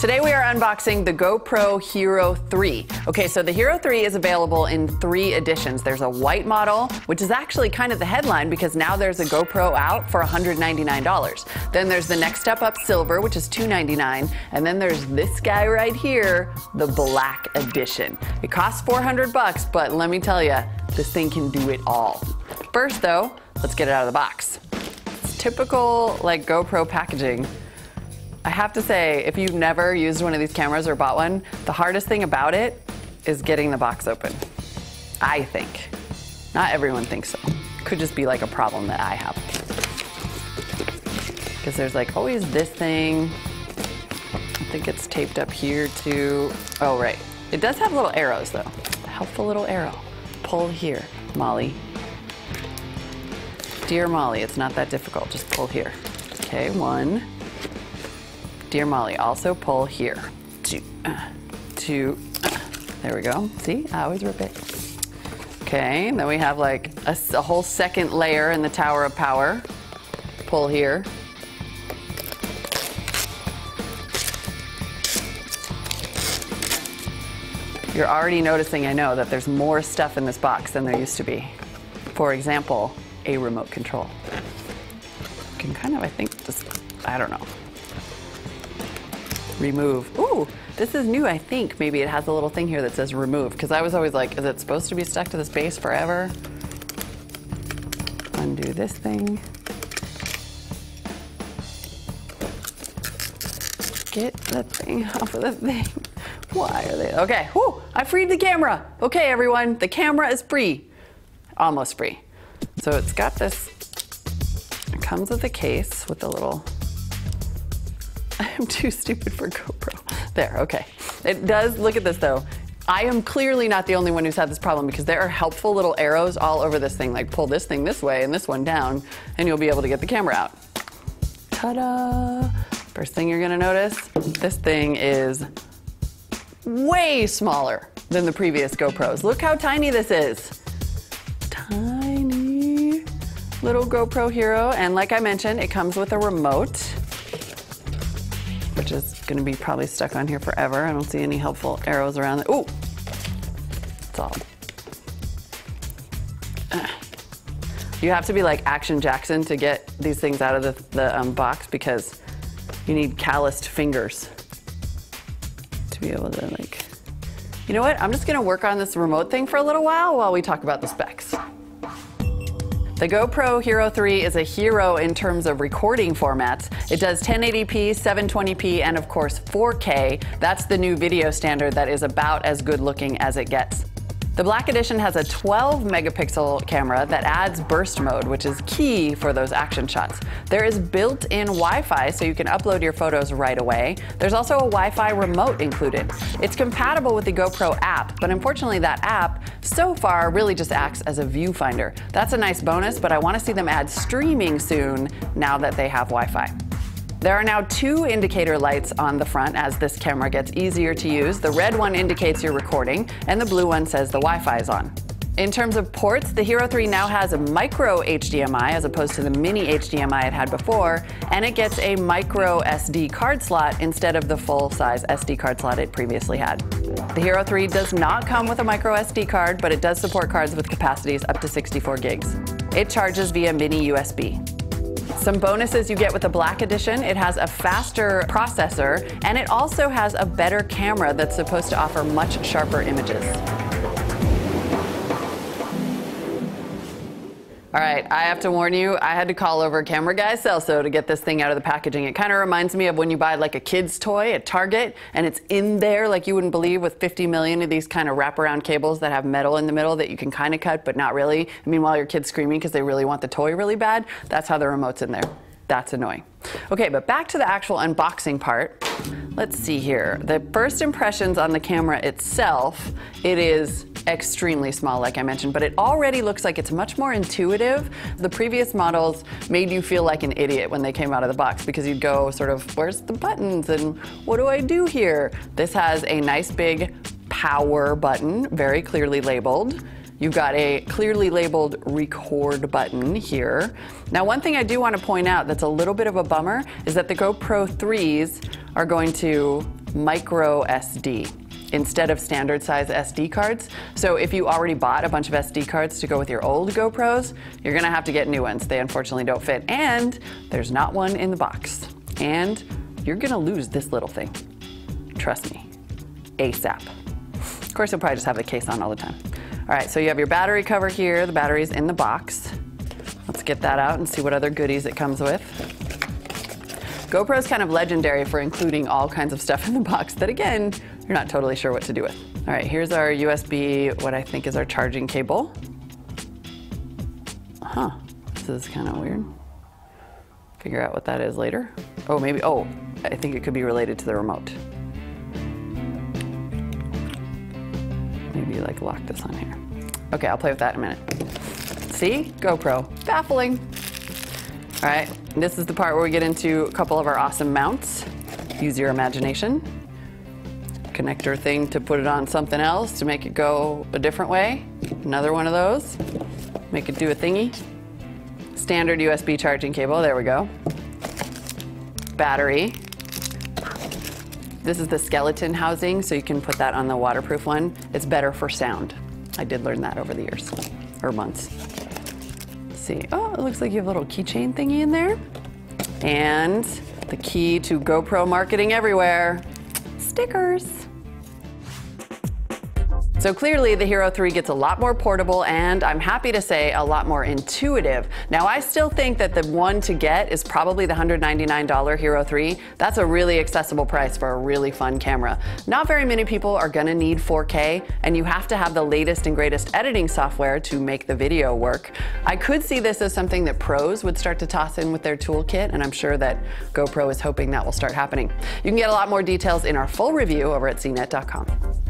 Today we are unboxing the GoPro Hero 3. Okay, so the Hero 3 is available in 3 editions. There's a white model, which is actually kind of the headline because now there's a GoPro out for $199. Then there's the next step up silver, which is $299. And then there's this guy right here, the black edition. It costs $400, but let me tell you, this thing can do it all. First though, let's get it out of the box. It's typical like GoPro packaging. I have to say, if you've never used one of these cameras or bought one, the hardest thing about it is getting the box open. I think. Not everyone thinks so. Could just be like a problem that I have. Because there's like always this thing. I think it's taped up here too. Oh, right. It does have little arrows though. A helpful little arrow. Pull here, Molly. Dear Molly, it's not that difficult. Just pull here. Okay, 1. Dear Molly, also pull here. 2. There we go. See, I always rip it. Okay, then we have like a whole second layer in the Tower of Power. Pull here. You're already noticing, I know, that there's more stuff in this box than there used to be. For example, a remote control. You can kind of, I think, just, I don't know. Remove. Ooh, this is new, I think. Maybe it has a little thing here that says remove, because I was always like, is it supposed to be stuck to this base forever? Undo this thing. Get the thing off of the thing. Why are they? Okay, whoo, I freed the camera. Okay, everyone, the camera is free. Almost free. So it's got this, it comes with a case with a little, I am too stupid for GoPro. There, okay. It does, look at this though. I am clearly not the only one who's had this problem because there are helpful little arrows all over this thing, like pull this thing this way and this one down, and you'll be able to get the camera out. Ta-da! First thing you're gonna notice, this thing is way smaller than the previous GoPros. Look how tiny this is. Tiny little GoPro Hero, and like I mentioned, it comes with a remote, which is gonna be probably stuck on here forever. I don't see any helpful arrows around it. Ooh, it's all. You have to be like Action Jackson to get these things out of the box because you need calloused fingers to be able to like, you know what? I'm just gonna work on this remote thing for a little while we talk about the specs. The GoPro Hero 3 is a hero in terms of recording formats. It does 1080p, 720p, and of course 4K. That's the new video standard that is about as good looking as it gets. The Black Edition has a 12 megapixel camera that adds burst mode, which is key for those action shots. There is built-in Wi-Fi, so you can upload your photos right away. There's also a Wi-Fi remote included. It's compatible with the GoPro app, but unfortunately that app, so far, really just acts as a viewfinder. That's a nice bonus, but I want to see them add streaming soon now that they have Wi-Fi. There are now 2 indicator lights on the front as this camera gets easier to use. The red one indicates you're recording, and the blue one says the Wi-Fi is on. In terms of ports, the Hero 3 now has a micro HDMI as opposed to the mini HDMI it had before, and it gets a micro SD card slot instead of the full-size SD card slot it previously had. The Hero 3 does not come with a micro SD card, but it does support cards with capacities up to 64 gigs. It charges via mini USB. Some bonuses you get with the Black Edition: it has a faster processor, and it also has a better camera that's supposed to offer much sharper images. All right, I have to warn you, I had to call over camera guy Celso to get this thing out of the packaging. It kind of reminds me of when you buy like a kid's toy at Target and it's in there like you wouldn't believe with 50 million of these kind of wraparound cables that have metal in the middle that you can kind of cut but not really. And meanwhile your kid's screaming because they really want the toy really bad. That's how the remote's in there. That's annoying. Okay, but back to the actual unboxing part. Let's see here. The first impressions on the camera itself, it is extremely small, like I mentioned, but it already looks like it's much more intuitive. The previous models made you feel like an idiot when they came out of the box because you'd go sort of, where's the buttons and what do I do here? This has a nice big power button, very clearly labeled. You've got a clearly labeled record button here. Now, one thing I do want to point out that's a little bit of a bummer is that the GoPro 3s are going to micro SD instead of standard size SD cards. So if you already bought a bunch of SD cards to go with your old GoPros, you're gonna have to get new ones. They unfortunately don't fit, and there's not one in the box. And you're gonna lose this little thing. Trust me, ASAP. Of course, you'll probably just have the case on all the time. All right, so you have your battery cover here. The battery's in the box. Let's get that out and see what other goodies it comes with. GoPro's kind of legendary for including all kinds of stuff in the box that, again, you're not totally sure what to do with. All right, here's our USB, what I think is our charging cable. Huh, this is kind of weird. Figure out what that is later. Oh, maybe, oh, I think it could be related to the remote. Maybe like lock this on here. Okay, I'll play with that in a minute. See, GoPro, baffling. All right, this is the part where we get into a couple of our awesome mounts. Use your imagination. Connector thing to put it on something else to make it go a different way. Another one of those. Make it do a thingy. Standard USB charging cable, there we go. Battery. This is the skeleton housing, so you can put that on the waterproof one. It's better for sound. I did learn that over the years, or months. Let's see, oh, it looks like you have a little keychain thingy in there. And the key to GoPro marketing everywhere, stickers. So clearly the Hero 3 gets a lot more portable, and I'm happy to say a lot more intuitive. Now, I still think that the one to get is probably the $199 Hero 3. That's a really accessible price for a really fun camera. Not very many people are gonna need 4K, and you have to have the latest and greatest editing software to make the video work. I could see this as something that pros would start to toss in with their toolkit, and I'm sure that GoPro is hoping that will start happening. You can get a lot more details in our full review over at CNET.com.